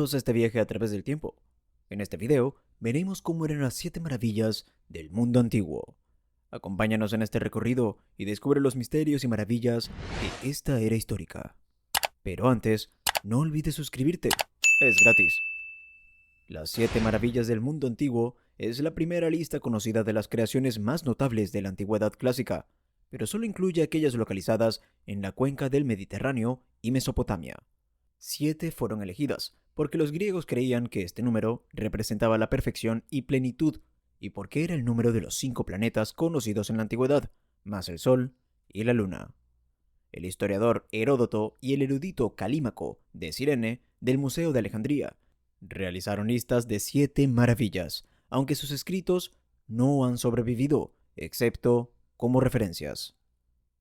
Bienvenidos a este viaje a través del tiempo. En este video veremos cómo eran las 7 maravillas del mundo antiguo. Acompáñanos en este recorrido y descubre los misterios y maravillas de esta era histórica. Pero antes, no olvides suscribirte, es gratis. Las 7 maravillas del mundo antiguo es la primera lista conocida de las creaciones más notables de la antigüedad clásica, pero solo incluye aquellas localizadas en la cuenca del Mediterráneo y Mesopotamia. 7 fueron elegidas, porque los griegos creían que este número representaba la perfección y plenitud, y porque era el número de los 5 planetas conocidos en la antigüedad, más el Sol y la Luna. El historiador Heródoto y el erudito Calímaco de Cirene del Museo de Alejandría realizaron listas de 7 maravillas, aunque sus escritos no han sobrevivido, excepto como referencias.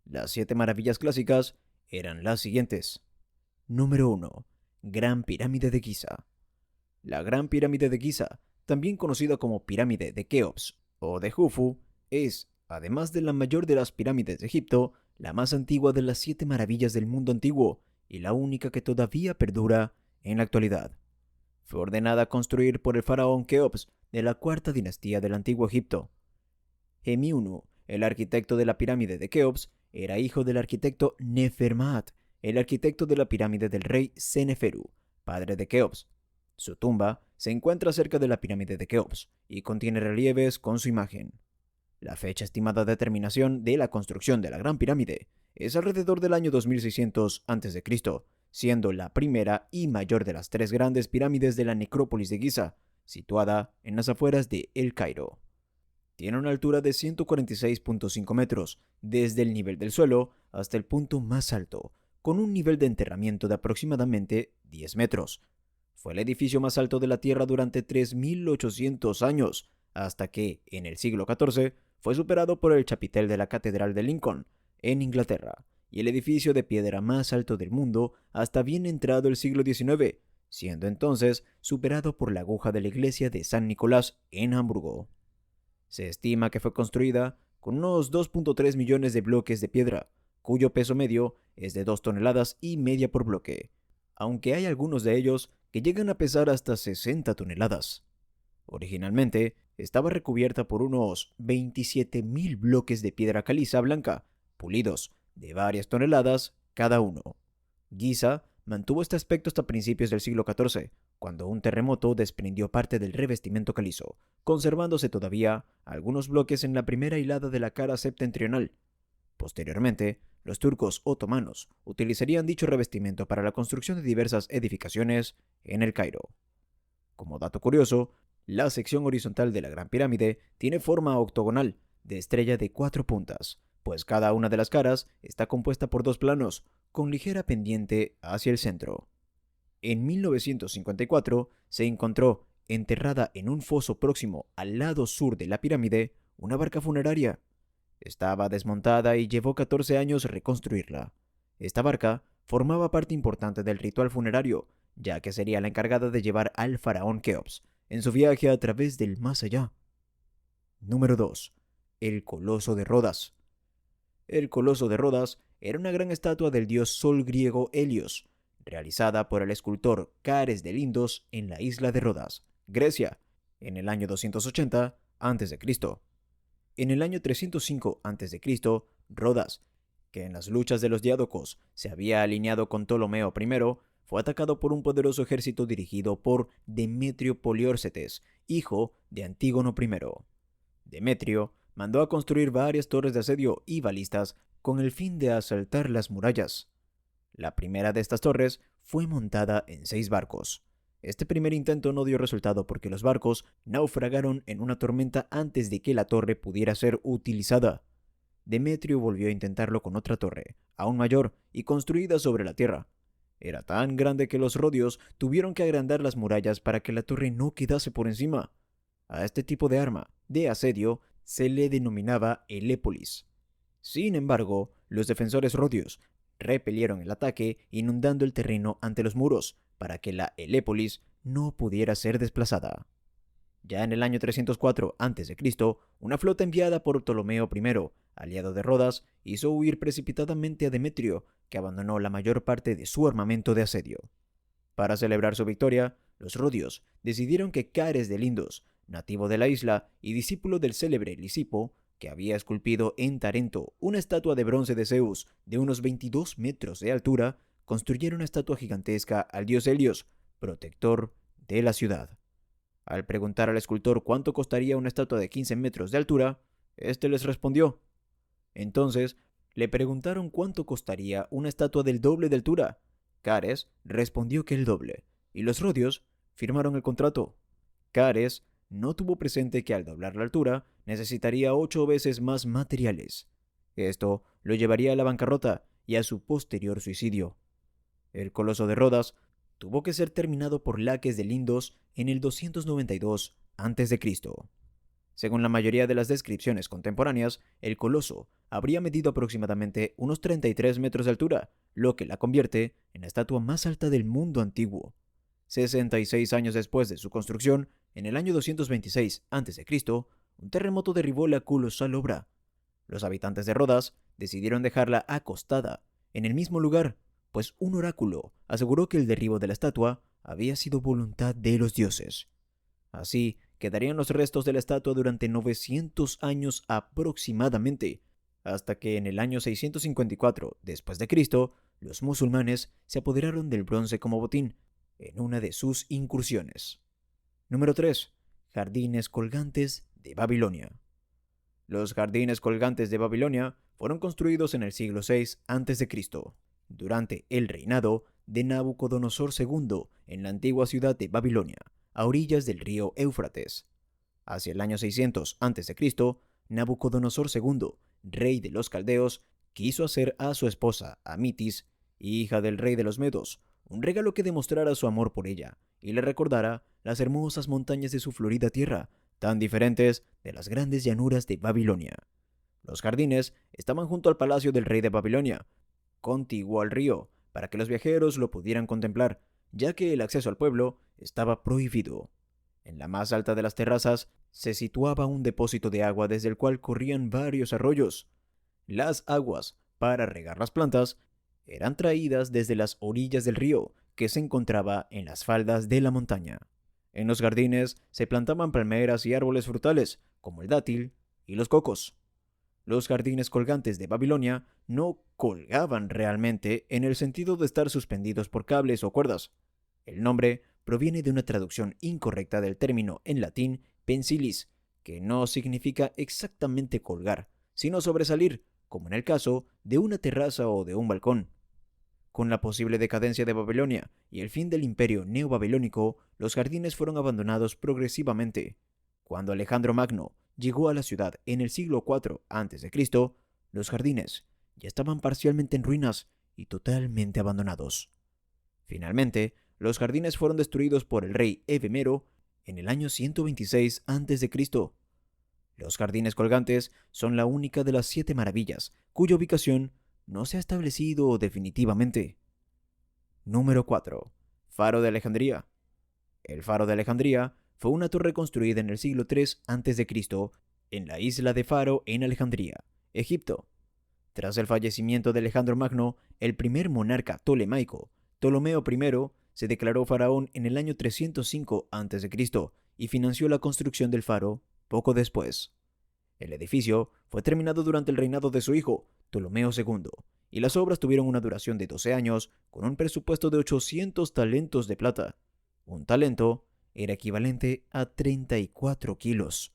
Las 7 maravillas clásicas eran las siguientes. Número 1. Gran Pirámide de Giza. La Gran Pirámide de Giza, también conocida como Pirámide de Keops o de Jufu, es, además de la mayor de las pirámides de Egipto, la más antigua de las 7 maravillas del mundo antiguo y la única que todavía perdura en la actualidad. Fue ordenada a construir por el faraón Keops de la cuarta dinastía del antiguo Egipto. Hemiunu, el arquitecto de la pirámide de Keops, era hijo del arquitecto Nefermaat, el arquitecto de la pirámide del rey Seneferu, padre de Keops. Su tumba se encuentra cerca de la pirámide de Keops y contiene relieves con su imagen. La fecha estimada de terminación de la construcción de la Gran Pirámide es alrededor del año 2600 a.C., siendo la primera y mayor de las 3 grandes pirámides de la necrópolis de Giza, situada en las afueras de El Cairo. Tiene una altura de 146.5 metros, desde el nivel del suelo hasta el punto más alto, con un nivel de enterramiento de aproximadamente 10 metros. Fue el edificio más alto de la Tierra durante 3.800 años, hasta que, en el siglo XIV, fue superado por el chapitel de la Catedral de Lincoln, en Inglaterra, y el edificio de piedra más alto del mundo hasta bien entrado el siglo XIX, siendo entonces superado por la aguja de la iglesia de San Nicolás en Hamburgo. Se estima que fue construida con unos 2.3 millones de bloques de piedra, cuyo peso medio es de 2,5 toneladas por bloque, aunque hay algunos de ellos que llegan a pesar hasta 60 toneladas. Originalmente, estaba recubierta por unos 27.000 bloques de piedra caliza blanca, pulidos, de varias toneladas cada uno. Giza mantuvo este aspecto hasta principios del siglo XIV, cuando un terremoto desprendió parte del revestimiento calizo, conservándose todavía algunos bloques en la primera hilada de la cara septentrional. Posteriormente, los turcos otomanos utilizarían dicho revestimiento para la construcción de diversas edificaciones en el Cairo. Como dato curioso, la sección horizontal de la Gran Pirámide tiene forma octogonal, de estrella de 4 puntas, pues cada una de las caras está compuesta por 2 planos, con ligera pendiente hacia el centro. En 1954 se encontró, enterrada en un foso próximo al lado sur de la pirámide, una barca funeraria. Estaba desmontada y llevó 14 años reconstruirla. Esta barca formaba parte importante del ritual funerario, ya que sería la encargada de llevar al faraón Keops en su viaje a través del más allá. Número 2. El Coloso de Rodas. El Coloso de Rodas era una gran estatua del dios sol griego Helios, realizada por el escultor Cares de Lindos en la isla de Rodas, Grecia, en el año 280 a.C. En el año 305 a.C., Rodas, que en las luchas de los diádocos se había alineado con Ptolomeo I, fue atacado por un poderoso ejército dirigido por Demetrio Poliórcetes, hijo de Antígono I. Demetrio mandó a construir varias torres de asedio y balistas con el fin de asaltar las murallas. La primera de estas torres fue montada en 6 barcos. Este primer intento no dio resultado porque los barcos naufragaron en una tormenta antes de que la torre pudiera ser utilizada. Demetrio volvió a intentarlo con otra torre, aún mayor y construida sobre la tierra. Era tan grande que los rodios tuvieron que agrandar las murallas para que la torre no quedase por encima. A este tipo de arma de asedio se le denominaba helépolis. Sin embargo, los defensores rodios repelieron el ataque inundando el terreno ante los muros para que la helépolis no pudiera ser desplazada. Ya en el año 304 a.C., una flota enviada por Ptolomeo I, aliado de Rodas, hizo huir precipitadamente a Demetrio, que abandonó la mayor parte de su armamento de asedio. Para celebrar su victoria, los rodios decidieron que Cares de Lindos, nativo de la isla y discípulo del célebre Lisipo, que había esculpido en Tarento una estatua de bronce de Zeus de unos 22 metros de altura, construyeron una estatua gigantesca al dios Helios, protector de la ciudad. Al preguntar al escultor cuánto costaría una estatua de 15 metros de altura, este les respondió. Entonces, le preguntaron cuánto costaría una estatua del doble de altura. Cares respondió que el doble, y los rodios firmaron el contrato. Cares no tuvo presente que al doblar la altura necesitaría 8 veces más materiales. Esto lo llevaría a la bancarrota y a su posterior suicidio. El coloso de Rodas tuvo que ser terminado por Laques de Lindos en el 292 a.C. Según la mayoría de las descripciones contemporáneas, el coloso habría medido aproximadamente unos 33 metros de altura, lo que la convierte en la estatua más alta del mundo antiguo. 66 años después de su construcción, en el año 226 a.C., un terremoto derribó la colosal obra. Los habitantes de Rodas decidieron dejarla acostada en el mismo lugar, pues un oráculo aseguró que el derribo de la estatua había sido voluntad de los dioses. Así quedarían los restos de la estatua durante 900 años aproximadamente, hasta que en el año 654 después de Cristo, los musulmanes se apoderaron del bronce como botín en una de sus incursiones. Número 3. Jardines colgantes de Babilonia. Los jardines colgantes de Babilonia fueron construidos en el siglo VI a.C., durante el reinado de Nabucodonosor II en la antigua ciudad de Babilonia, a orillas del río Éufrates. Hacia el año 600 a.C., Nabucodonosor II, rey de los caldeos, quiso hacer a su esposa, Amitis, hija del rey de los Medos, un regalo que demostrara su amor por ella y le recordara las hermosas montañas de su florida tierra, tan diferentes de las grandes llanuras de Babilonia. Los jardines estaban junto al palacio del rey de Babilonia, contiguo al río, para que los viajeros lo pudieran contemplar, ya que el acceso al pueblo estaba prohibido. En la más alta de las terrazas se situaba un depósito de agua desde el cual corrían varios arroyos. Las aguas para regar las plantas eran traídas desde las orillas del río, que se encontraba en las faldas de la montaña. En los jardines se plantaban palmeras y árboles frutales, como el dátil y los cocos. Los jardines colgantes de Babilonia no colgaban realmente en el sentido de estar suspendidos por cables o cuerdas. El nombre proviene de una traducción incorrecta del término en latín pensilis, que no significa exactamente colgar, sino sobresalir, como en el caso de una terraza o de un balcón. Con la posible decadencia de Babilonia y el fin del imperio neobabilónico, los jardines fueron abandonados progresivamente. Cuando Alejandro Magno llegó a la ciudad en el siglo IV a.C., los jardines ya estaban parcialmente en ruinas y totalmente abandonados. Finalmente, los jardines fueron destruidos por el rey Evemero en el año 126 a.C. Los jardines colgantes son la única de las 7 maravillas cuya ubicación no se ha establecido definitivamente. Número 4. Faro de Alejandría. El Faro de Alejandría fue una torre construida en el siglo III a.C. en la isla de Faro en Alejandría, Egipto. Tras el fallecimiento de Alejandro Magno, el primer monarca tolemaico, Ptolomeo I, se declaró faraón en el año 305 a.C. y financió la construcción del faro poco después. El edificio fue terminado durante el reinado de su hijo, Ptolomeo II, y las obras tuvieron una duración de 12 años con un presupuesto de 800 talentos de plata. Un talento era equivalente a 34 kilos.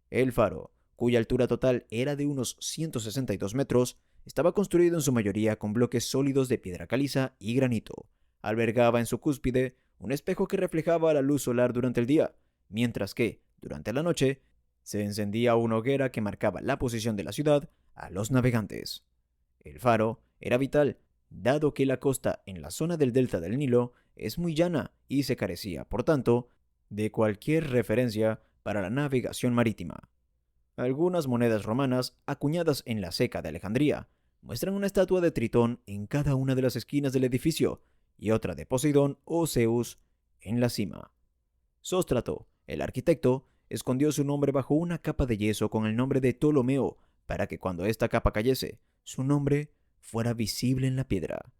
El faro, cuya altura total era de unos 162 metros, estaba construido en su mayoría con bloques sólidos de piedra caliza y granito. Albergaba en su cúspide un espejo que reflejaba la luz solar durante el día, mientras que, durante la noche, se encendía una hoguera que marcaba la posición de la ciudad a los navegantes. El faro era vital, dado que la costa en la zona del delta del Nilo es muy llana y se carecía, por tanto, de cualquier referencia para la navegación marítima. Algunas monedas romanas, acuñadas en la Ceca de Alejandría, muestran una estatua de Tritón en cada una de las esquinas del edificio y otra de Poseidón o Zeus en la cima. Sóstrato, el arquitecto, escondió su nombre bajo una capa de yeso con el nombre de Ptolomeo para que cuando esta capa cayese, su nombre fuera visible en la piedra.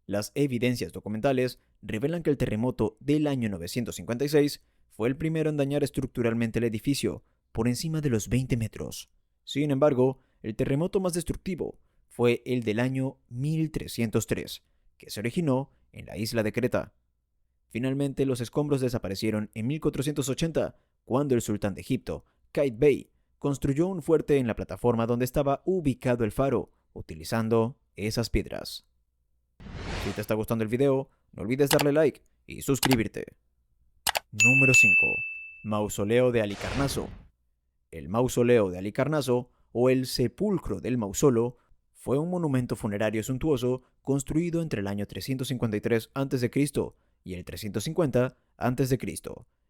Las evidencias documentales revelan que el terremoto del año 956 fue el primero en dañar estructuralmente el edificio, por encima de los 20 metros. Sin embargo, el terremoto más destructivo fue el del año 1303, que se originó en la isla de Creta. Finalmente, los escombros desaparecieron en 1480, cuando el sultán de Egipto, Qaid Bey, construyó un fuerte en la plataforma donde estaba ubicado el faro, utilizando esas piedras. Si te está gustando el video, no olvides darle like y suscribirte. Número 5. Mausoleo de Halicarnaso. El mausoleo de Halicarnaso, o el sepulcro del Mausolo, fue un monumento funerario suntuoso construido entre el año 353 a.C. y el 350 a.C.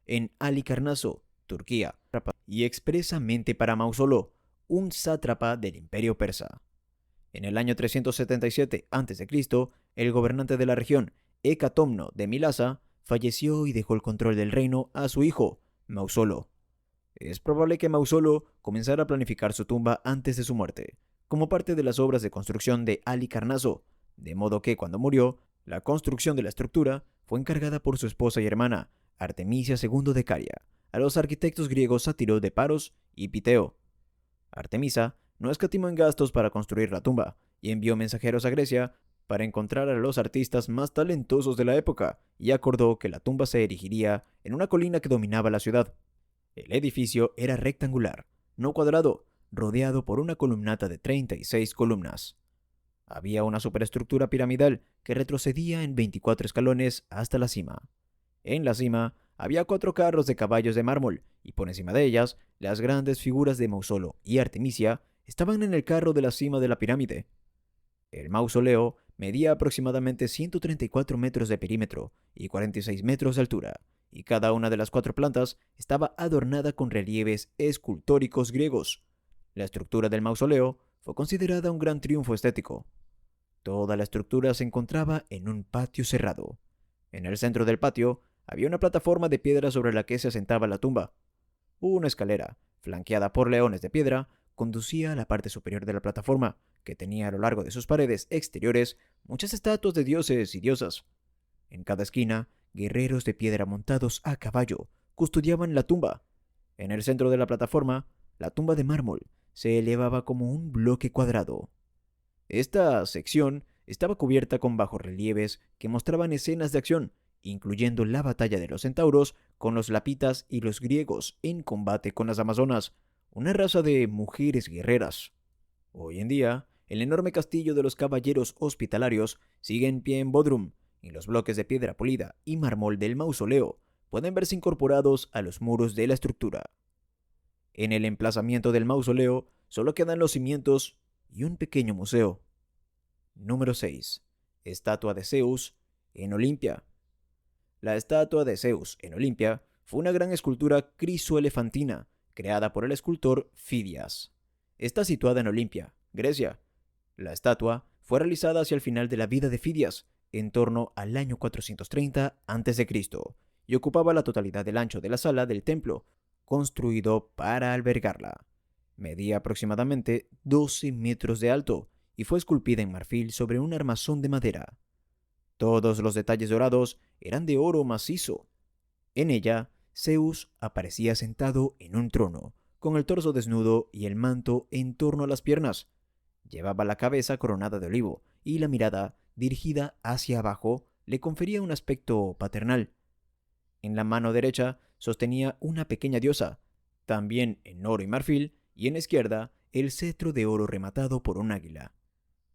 en Halicarnaso, Turquía, y expresamente para Mausolo, un sátrapa del Imperio Persa. En el año 377 a.C., el gobernante de la región, Hecatomno de Milasa, falleció y dejó el control del reino a su hijo, Mausolo. Es probable que Mausolo comenzara a planificar su tumba antes de su muerte, como parte de las obras de construcción de Halicarnaso, de modo que cuando murió, la construcción de la estructura fue encargada por su esposa y hermana, Artemisia II de Caria, a los arquitectos griegos Sátiro de Paros y Piteo. Artemisa no escatimó en gastos para construir la tumba y envió mensajeros a Grecia para encontrar a los artistas más talentosos de la época y acordó que la tumba se erigiría en una colina que dominaba la ciudad. El edificio era rectangular, no cuadrado, rodeado por una columnata de 36 columnas. Había una superestructura piramidal que retrocedía en 24 escalones hasta la cima. En la cima había 4 carros de caballos de mármol y por encima de ellas, las grandes figuras de Mausolo y Artemisia estaban en el carro de la cima de la pirámide. El mausoleo medía aproximadamente 134 metros de perímetro y 46 metros de altura, y cada una de las 4 plantas estaba adornada con relieves escultóricos griegos. La estructura del mausoleo fue considerada un gran triunfo estético. Toda la estructura se encontraba en un patio cerrado. En el centro del patio había una plataforma de piedra sobre la que se asentaba la tumba. Una escalera, flanqueada por leones de piedra, conducía a la parte superior de la plataforma, que tenía a lo largo de sus paredes exteriores muchas estatuas de dioses y diosas. En cada esquina, guerreros de piedra montados a caballo custodiaban la tumba. En el centro de la plataforma, la tumba de mármol se elevaba como un bloque cuadrado. Esta sección estaba cubierta con bajorrelieves que mostraban escenas de acción, incluyendo la batalla de los centauros con los lapitas y los griegos en combate con las amazonas, una raza de mujeres guerreras. Hoy en día, el enorme castillo de los caballeros hospitalarios sigue en pie en Bodrum, y los bloques de piedra pulida y mármol del mausoleo pueden verse incorporados a los muros de la estructura. En el emplazamiento del mausoleo solo quedan los cimientos y un pequeño museo. Número 6. Estatua de Zeus en Olimpia. La estatua de Zeus en Olimpia fue una gran escultura crisoelefantina creada por el escultor Fidias. Está situada en Olimpia, Grecia. La estatua fue realizada hacia el final de la vida de Fidias, en torno al año 430 a.C., y ocupaba la totalidad del ancho de la sala del templo, construido para albergarla. Medía aproximadamente 12 metros de alto y fue esculpida en marfil sobre un armazón de madera. Todos los detalles dorados eran de oro macizo. En ella, Zeus aparecía sentado en un trono, con el torso desnudo y el manto en torno a las piernas. Llevaba la cabeza coronada de olivo y la mirada, dirigida hacia abajo, le confería un aspecto paternal. En la mano derecha sostenía una pequeña diosa, también en oro y marfil, y en la izquierda el cetro de oro rematado por un águila.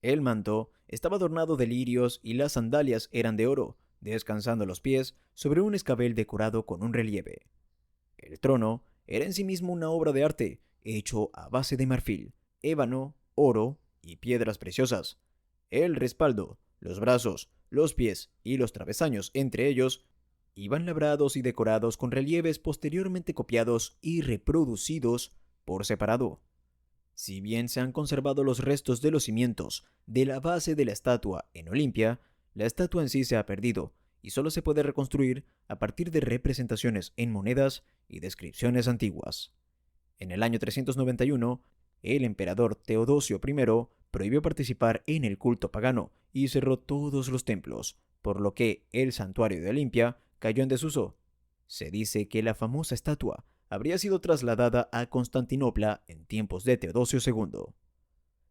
El manto estaba adornado de lirios y las sandalias eran de oro, descansando los pies sobre un escabel decorado con un relieve. El trono era en sí mismo una obra de arte, hecho a base de marfil, ébano, oro y piedras preciosas. El respaldo, los brazos, los pies y los travesaños entre ellos iban labrados y decorados con relieves posteriormente copiados y reproducidos por separado. Si bien se han conservado los restos de los cimientos de la base de la estatua en Olimpia, la estatua en sí se ha perdido y solo se puede reconstruir a partir de representaciones en monedas y descripciones antiguas. En el año 391, el emperador Teodosio I prohibió participar en el culto pagano y cerró todos los templos, por lo que el santuario de Olimpia cayó en desuso. Se dice que la famosa estatua habría sido trasladada a Constantinopla en tiempos de Teodosio II.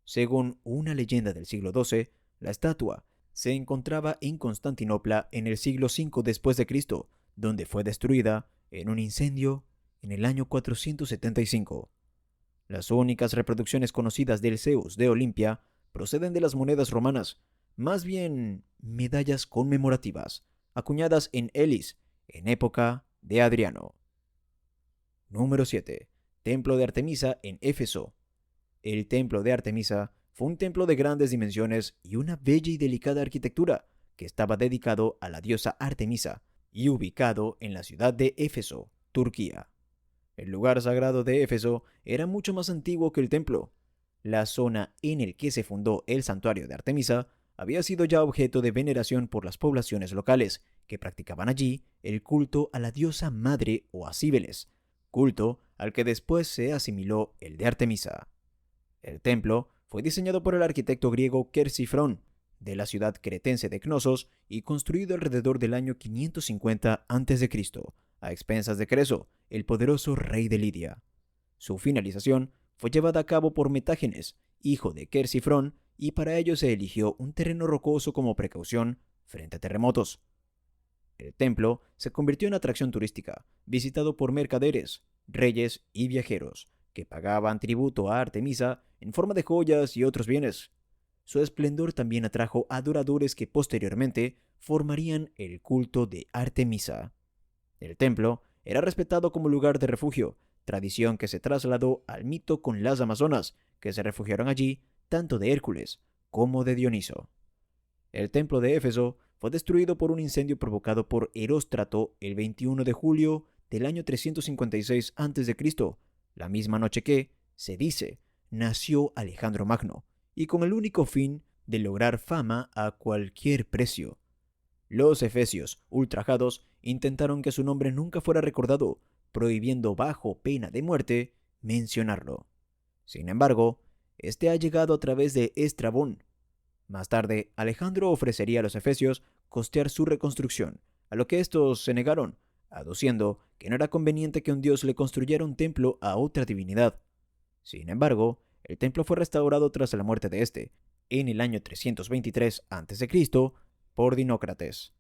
Según una leyenda del siglo XII, la estatua se encontraba en Constantinopla en el siglo V después de Cristo, donde fue destruida en un incendio en el año 475. Las únicas reproducciones conocidas del Zeus de Olimpia proceden de las monedas romanas, más bien medallas conmemorativas, acuñadas en Elis, en época de Adriano. Número 7. Templo de Artemisa en Éfeso. El templo de Artemisa fue un templo de grandes dimensiones y una bella y delicada arquitectura que estaba dedicado a la diosa Artemisa y ubicado en la ciudad de Éfeso, Turquía. El lugar sagrado de Éfeso era mucho más antiguo que el templo. La zona en el que se fundó el santuario de Artemisa había sido ya objeto de veneración por las poblaciones locales, que practicaban allí el culto a la diosa madre o a Cíbeles, culto al que después se asimiló el de Artemisa. El templo fue diseñado por el arquitecto griego Quersífron, de la ciudad cretense de Cnosos, y construido alrededor del año 550 a.C., a expensas de Creso, el poderoso rey de Lidia. Su finalización fue llevada a cabo por Metágenes, hijo de Quersífron, y para ello se eligió un terreno rocoso como precaución frente a terremotos. El templo se convirtió en atracción turística, visitado por mercaderes, reyes y viajeros, que pagaban tributo a Artemisa en forma de joyas y otros bienes. Su esplendor también atrajo adoradores que posteriormente formarían el culto de Artemisa. El templo era respetado como lugar de refugio, tradición que se trasladó al mito con las amazonas, que se refugiaron allí tanto de Hércules como de Dioniso. El templo de Éfeso fue destruido por un incendio provocado por Heróstrato el 21 de julio del año 356 a.C., la misma noche que, se dice, nació Alejandro Magno, y con el único fin de lograr fama a cualquier precio. Los efesios, ultrajados, intentaron que su nombre nunca fuera recordado, prohibiendo bajo pena de muerte mencionarlo. Sin embargo, este ha llegado a través de Estrabón. Más tarde, Alejandro ofrecería a los efesios costear su reconstrucción, a lo que estos se negaron, aduciendo que no era conveniente que un dios le construyera un templo a otra divinidad. Sin embargo, el templo fue restaurado tras la muerte de este, en el año 323 a.C., por Dinócrates.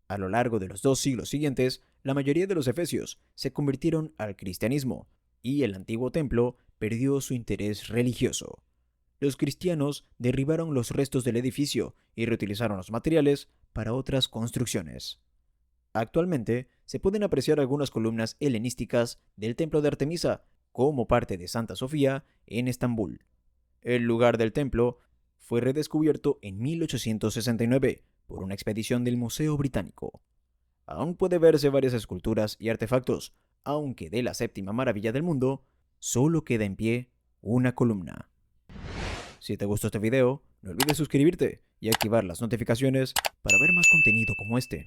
A lo largo de los 2 siglos siguientes, la mayoría de los efesios se convirtieron al cristianismo, y el antiguo templo perdió su interés religioso. Los cristianos derribaron los restos del edificio y reutilizaron los materiales para otras construcciones. Actualmente se pueden apreciar algunas columnas helenísticas del templo de Artemisa como parte de Santa Sofía en Estambul. El lugar del templo fue redescubierto en 1869 por una expedición del Museo Británico. Aún puede verse varias esculturas y artefactos, aunque de la séptima maravilla del mundo solo queda en pie una columna. Si te gustó este video, no olvides suscribirte y activar las notificaciones para ver más contenido como este.